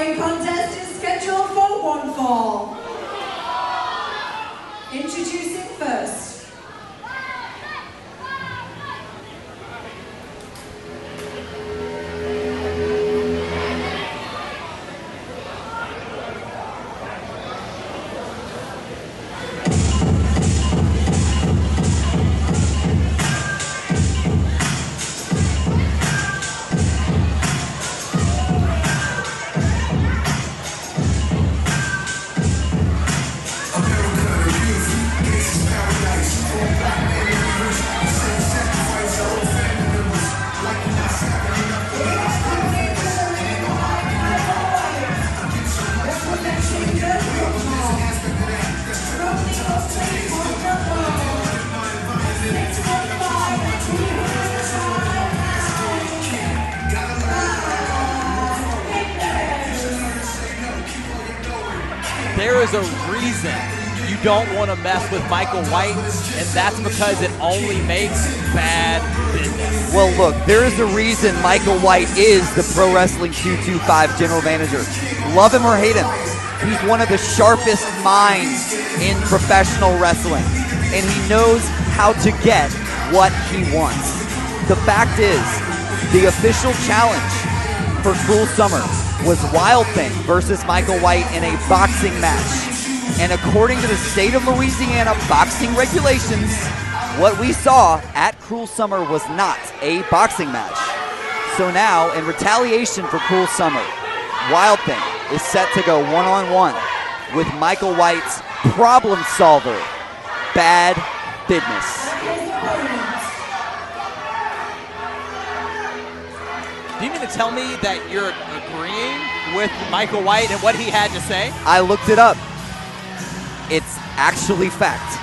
following contest is scheduled for one fall. Introducing first. There is a reason you don't want to mess with Michael White, and that's because it only makes bad business. Well, look, there is a reason Michael White is the Pro Wrestling 225 general manager. Love him or hate him, he's one of the sharpest minds in professional wrestling, and he knows how to get what he wants. The fact is, the official challenge for Cruel Summer was WildThing versus Michael White in a boxing match. And according to the state of Louisiana boxing regulations, what we saw at Cruel Summer was not a boxing match. So now, in retaliation for Cruel Summer, WildThing is set to go one-on-one with Michael White's problem solver, Badd Biddness. Do you mean to tell me that you're agreeing with Michael White and what he had to say? I looked it up. It's actually fact.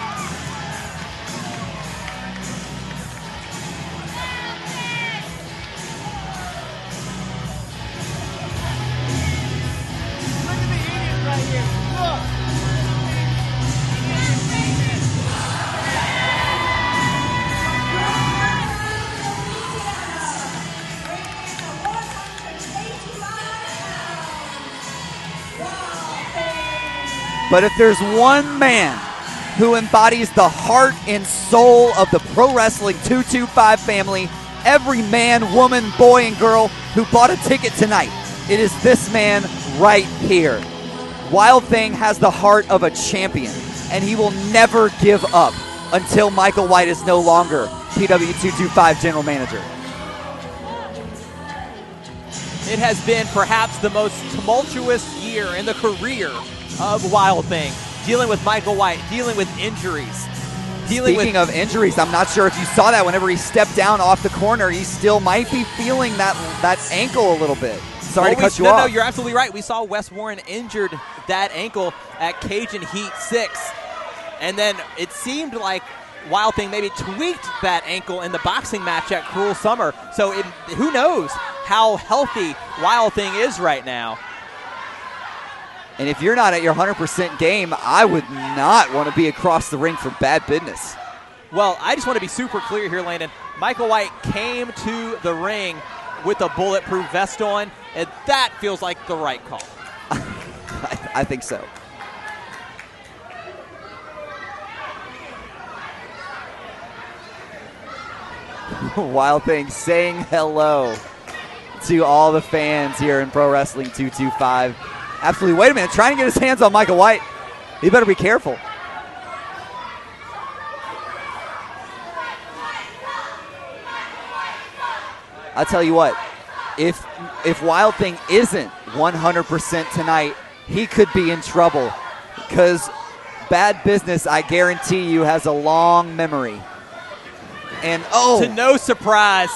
Look at the idiot right here. Look. But if there's one man who embodies the heart and soul of the Pro Wrestling 225 family, every man, woman, boy, and girl who bought a ticket tonight, it is this man right here. WildThing has the heart of a champion, and he will never give up until Michael White is no longer PW225 general manager. It has been perhaps the most tumultuous year in the career of WildThing, dealing with Michael White, dealing with injuries. Speaking of injuries, I'm not sure if you saw that whenever he stepped down off the corner, he still might be feeling that ankle a little bit. Sorry to cut you off. No, you're absolutely right. We saw Wes Warren injured that ankle at Cajun Heat 6, and then it seemed like WildThing maybe tweaked that ankle in the boxing match at Cruel Summer. So who knows how healthy WildThing is right now. And if you're not at your 100% game, I would not want to be across the ring from Badd Biddness. Well, I just want to be super clear here, Landon. Michael White came to the ring with a bulletproof vest on, and that feels like the right call. I think so. WildThing saying hello to all the fans here in Pro Wrestling 225. Absolutely. Wait a minute. Trying to get his hands on Michael White. He better be careful. I'll tell you what. If WildThing isn't 100% tonight, he could be in trouble. Because Badd Biddness, I guarantee you, has a long memory. And to no surprise,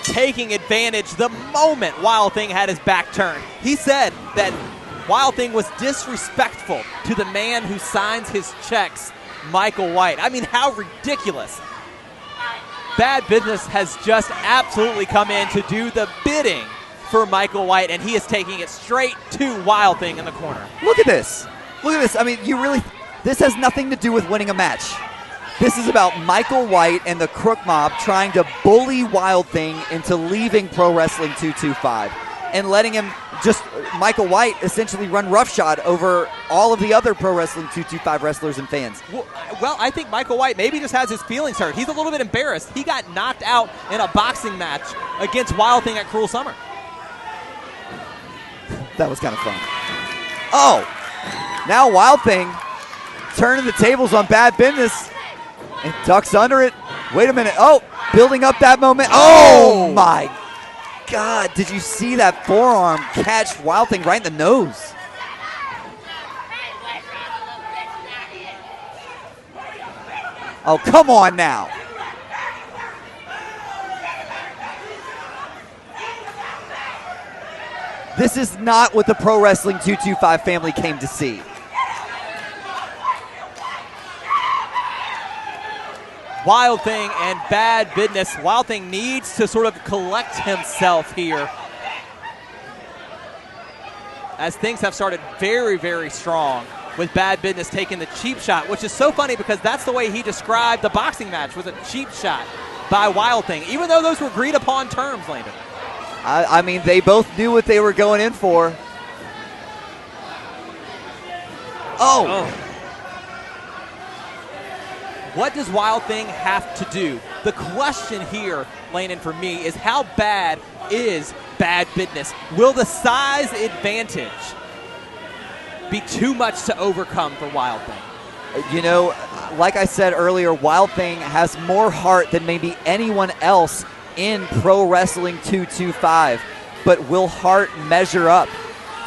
taking advantage the moment WildThing had his back turned. He said that WildThing was disrespectful to the man who signs his checks, Michael White. I mean, how ridiculous. Badd Biddness has just absolutely come in to do the bidding for Michael White, and he is taking it straight to WildThing in the corner. Look at this. Look at this. I mean, this has nothing to do with winning a match. This is about Michael White and the Crook Mob trying to bully WildThing into leaving Pro Wrestling 225. and letting him just, Michael White, essentially run roughshod over all of the other Pro Wrestling 225 wrestlers and fans. Well, I think Michael White maybe just has his feelings hurt. He's a little bit embarrassed. He got knocked out in a boxing match against WildThing at Cruel Summer. That was kind of fun. Oh, now WildThing turning the tables on Badd Biddness and ducks under it. Wait a minute. Oh, building up that moment. Oh, my God. Did you see that forearm catch WildThing right in the nose? Oh, come on now. This is not what the Pro Wrestling 225 family came to see. WildThing and Badd Biddness. WildThing needs to sort of collect himself here, as things have started very, very strong with Badd Biddness taking the cheap shot, which is so funny because that's the way he described the boxing match, was a cheap shot by WildThing, even though those were agreed upon terms, Landon. I mean, they both knew what they were going in for. Oh. What does WildThing have to do? The question here, Landon, for me, is how bad is Badd Biddness? Will the size advantage be too much to overcome for WildThing? You know, like I said earlier, WildThing has more heart than maybe anyone else in Pro Wrestling 225, but will heart measure up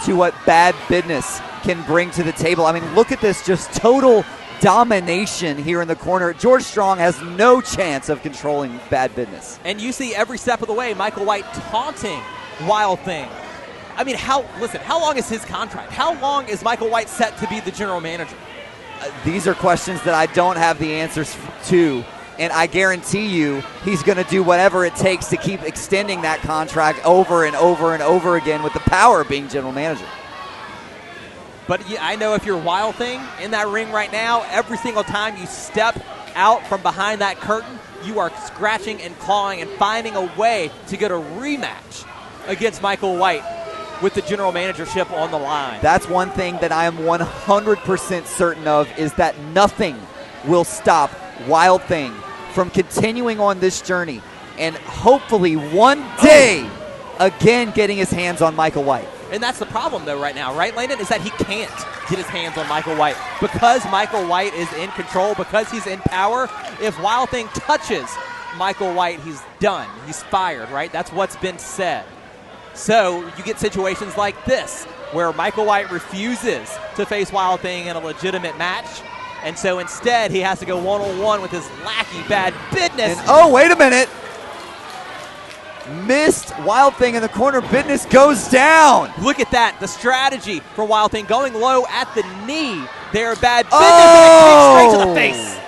to what Badd Biddness can bring to the table? I mean, look at this, just total domination here in the corner. George Strong has no chance of controlling Badd Biddness. And you see every step of the way Michael White taunting WildThing. I mean, how long is his contract? How long is Michael White set to be the general manager? These are questions that I don't have the answers to. And I guarantee you he's going to do whatever it takes to keep extending that contract over and over and over again with the power of being general manager. But I know if you're WildThing in that ring right now, every single time you step out from behind that curtain, you are scratching and clawing and finding a way to get a rematch against Michael White with the general managership on the line. That's one thing that I am 100% certain of, is that nothing will stop WildThing from continuing on this journey and hopefully one day again getting his hands on Michael White. And that's the problem, though, right now, right, Landon, is that he can't get his hands on Michael White. Because Michael White is in control, because he's in power, if WildThing touches Michael White, he's done. He's fired, right? That's what's been said. So you get situations like this, where Michael White refuses to face WildThing in a legitimate match. And so instead, he has to go one-on-one with his lackey, Badd Biddness. And, oh, wait a minute. Missed WildThing in the corner. Biddness goes down. Look at that. The strategy for WildThing, going low at the knee there, Badd Biddness, oh! and a kick straight to the face.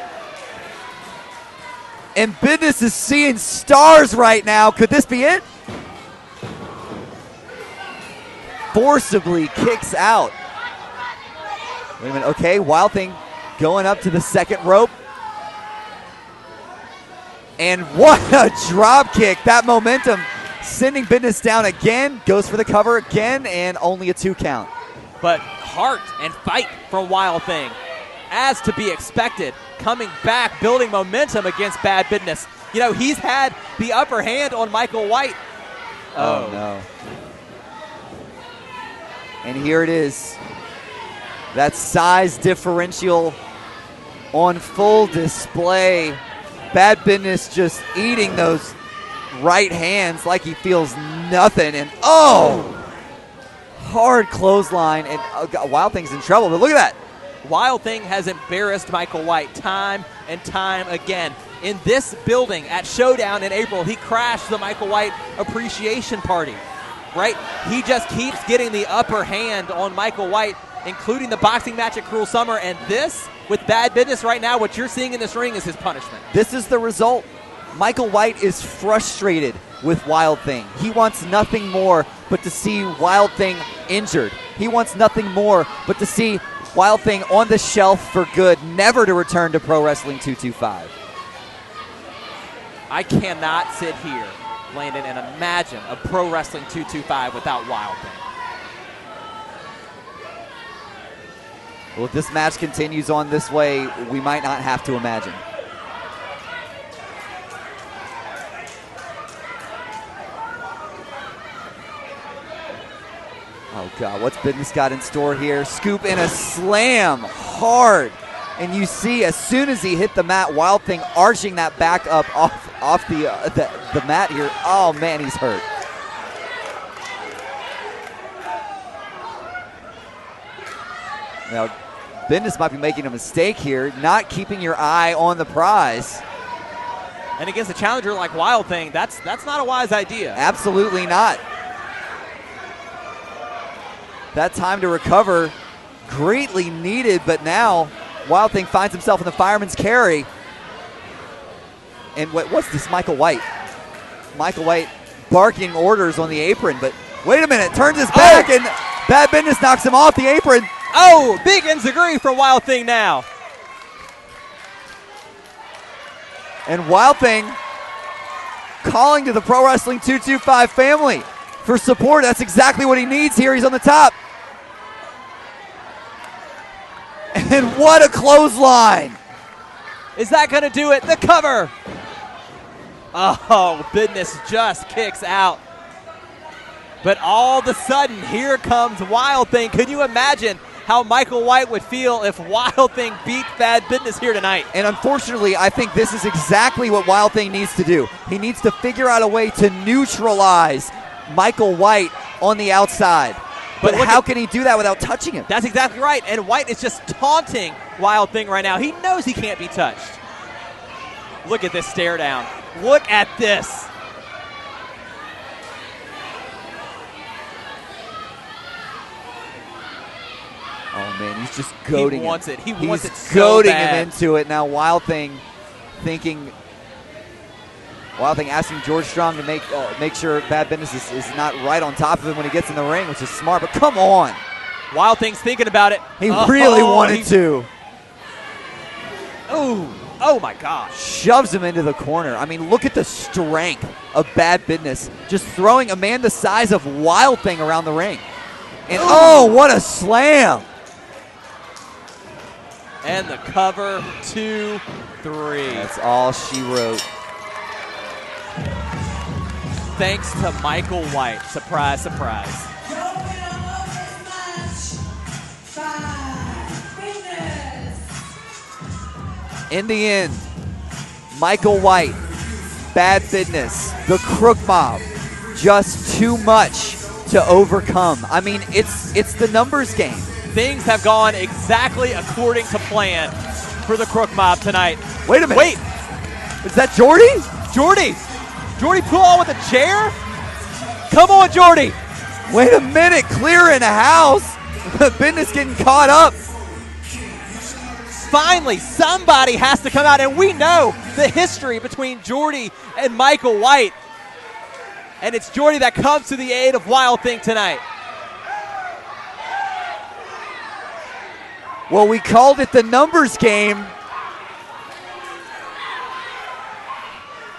And Biddness is seeing stars right now. Could this be it? Forcibly kicks out. Wait a minute. Okay, WildThing going up to the second rope. And what a drop kick. That momentum sending Biddness down again. Goes for the cover again, and only a 2 count. But heart and fight from WildThing, as to be expected, coming back, building momentum against Badd Biddness. You know, he's had the upper hand on Michael White. Oh no. And here it is. That size differential on full display. Badd Biddness just eating those right hands like he feels nothing. And hard clothesline. And WildThing's in trouble, but look at that. WildThing has embarrassed Michael White time and time again. In this building at Showdown in April, he crashed the Michael White appreciation party, right? He just keeps getting the upper hand on Michael White, including the boxing match at Cruel Summer. And this, with Badd Biddness right now, what you're seeing in this ring is his punishment. This is the result. Michael White is frustrated with WildThing. He wants nothing more but to see WildThing injured. He wants nothing more but to see WildThing on the shelf for good, never to return to Pro Wrestling 225. I cannot sit here Landon, and imagine a Pro Wrestling 225 without Wild Thing. Well, if this match continues on this way, we might not have to imagine. Oh, God, what's Biddness got in store here? Scoop and a slam hard. And you see, as soon as he hit the mat, Wild Thing arching that back up off the mat here. Oh, man, he's hurt. Now, Biddness might be making a mistake here, not keeping your eye on the prize. And against a challenger like Wild Thing, that's not a wise idea. Absolutely not. That time to recover, greatly needed, but now Wild Thing finds himself in the fireman's carry. And what's this, Michael White? Michael White barking orders on the apron, but wait a minute, turns his back, and Badd Biddness knocks him off the apron. Oh, big enziguri for Wild Thing now. And Wild Thing calling to the Pro Wrestling 225 family for support. That's exactly what he needs here. He's on the top. And what a clothesline. Is that going to do it? The cover. Oh, Biddness just kicks out. But all of a sudden, here comes Wild Thing. Can you imagine how Michael White would feel if Wild Thing beat Badd Biddness here tonight? And unfortunately, I think this is exactly what Wild Thing needs to do. He needs to figure out a way to neutralize Michael White on the outside. But how can he do that without touching him? That's exactly right. And White is just taunting Wild Thing right now. He knows he can't be touched. Look at this stare down. Look at this. Oh, man, he's just goading him. He wants it. He wants it so goading bad. him into it. Now Wild Thing asking George Strong to make sure Badd Biddness is not right on top of him when he gets in the ring, which is smart. But come on. Wild Thing's thinking about it. He really wanted to. Oh my gosh. Shoves him into the corner. I mean, look at the strength of Badd Biddness. Just throwing a man the size of Wild Thing around the ring. And what a slam. And the cover, 2-3. That's all she wrote. Thanks to Michael White. Surprise, surprise. Your winner of this match, Badd Biddness. In the end, Michael White, Badd Biddness, the Crook Mob, just too much to overcome. I mean, it's the numbers game. Things have gone exactly according to plan for the Crook Mob tonight. Wait a minute. Wait. Is that Jordy? Jordy Poole with a chair? Come on, Jordy. Wait a minute. Clearing a house. Biddness getting caught up. Finally, somebody has to come out, and we know the history between Jordy and Michael White. And it's Jordy that comes to the aid of Wild Thing tonight. Well, we called it the numbers game.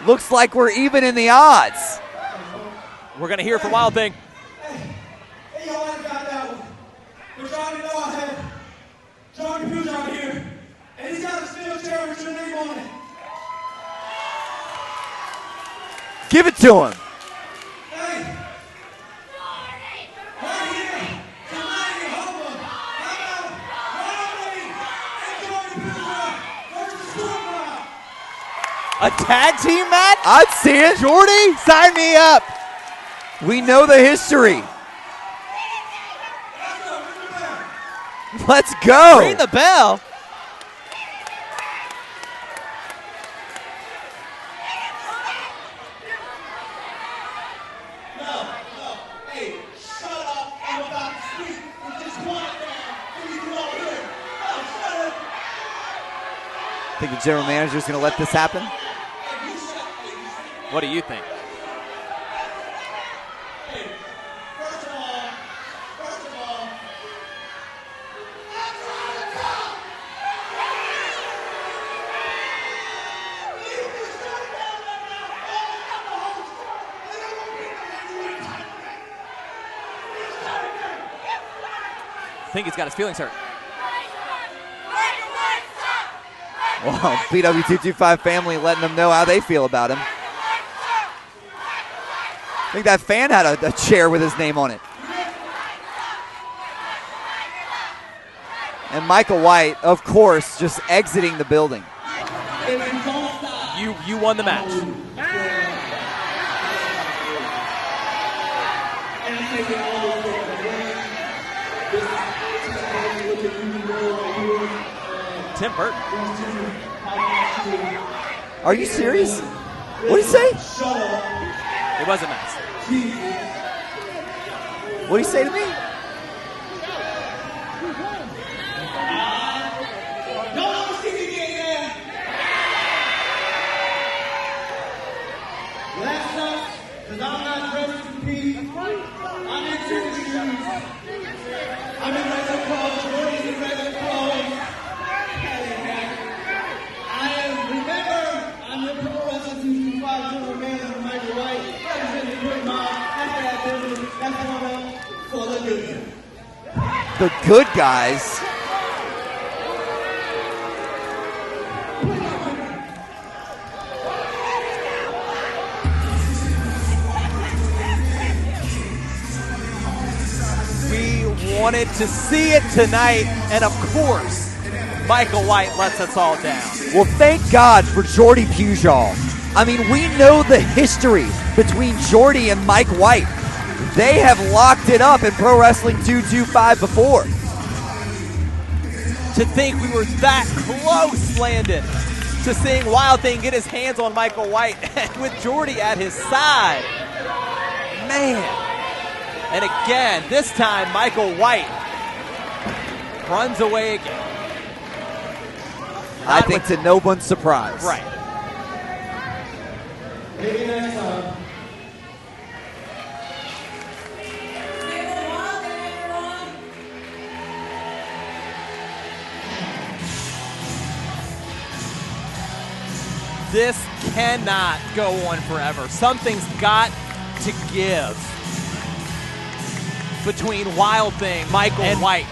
Looks like we're even in the odds. We're going to hear from Wild Thing. Hey, y'all got that one. But y'all know I had John Computer out here, and he's got a steel chair with your name on it. Give it to him. Hey. Right here, tonight in Houma, how about WildThing and Jordan versus Crook Mob? A tag team match? I'd see it. Jordy, sign me up. We know the history. Let's go. Ring the bell. Hey, shut up. I'm about to speak. It's just quiet now. What are you doing over here? No, shut up. Think the general manager is going to let this happen? What do you think? Hey, first of all, I think he's got his feelings hurt. Well, PW225 family letting them know how they feel about him. I think that fan had a chair with his name on it. And Michael White, of course, just exiting the building. You won the match. Tim Burton. Are you serious? What did he say? It wasn't nice. What did he say to me? Because I'm not dressed to compete. I'm in tennis shoes. I'm in regular clothes. Jordy's in regular clothes. I'm your pro wrestling 225 general manager, Michael White. Representing the good mom. That's that business. That's one of for the good. The good guys. Wanted to see it tonight, and of course, Michael White lets us all down. Well, thank God for Jordy Pujol. I mean, we know the history between Jordy and Mike White. They have locked it up in Pro Wrestling 225 before. To think we were that close, Landon, to seeing WildThing get his hands on Michael White and with Jordy at his side. Man. And again, this time Michael White runs away again. I think to no one's surprise. Right. Maybe next time. This cannot go on forever. Something's got to give between WildThing, Michael, and White.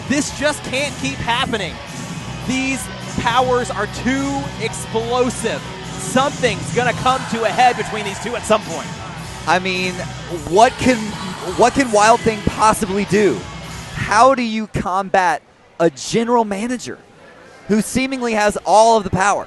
This just can't keep happening. These powers are too explosive. Something's gonna come to a head between these two at some point. I mean, what can WildThing possibly do? How do you combat a general manager who seemingly has all of the power?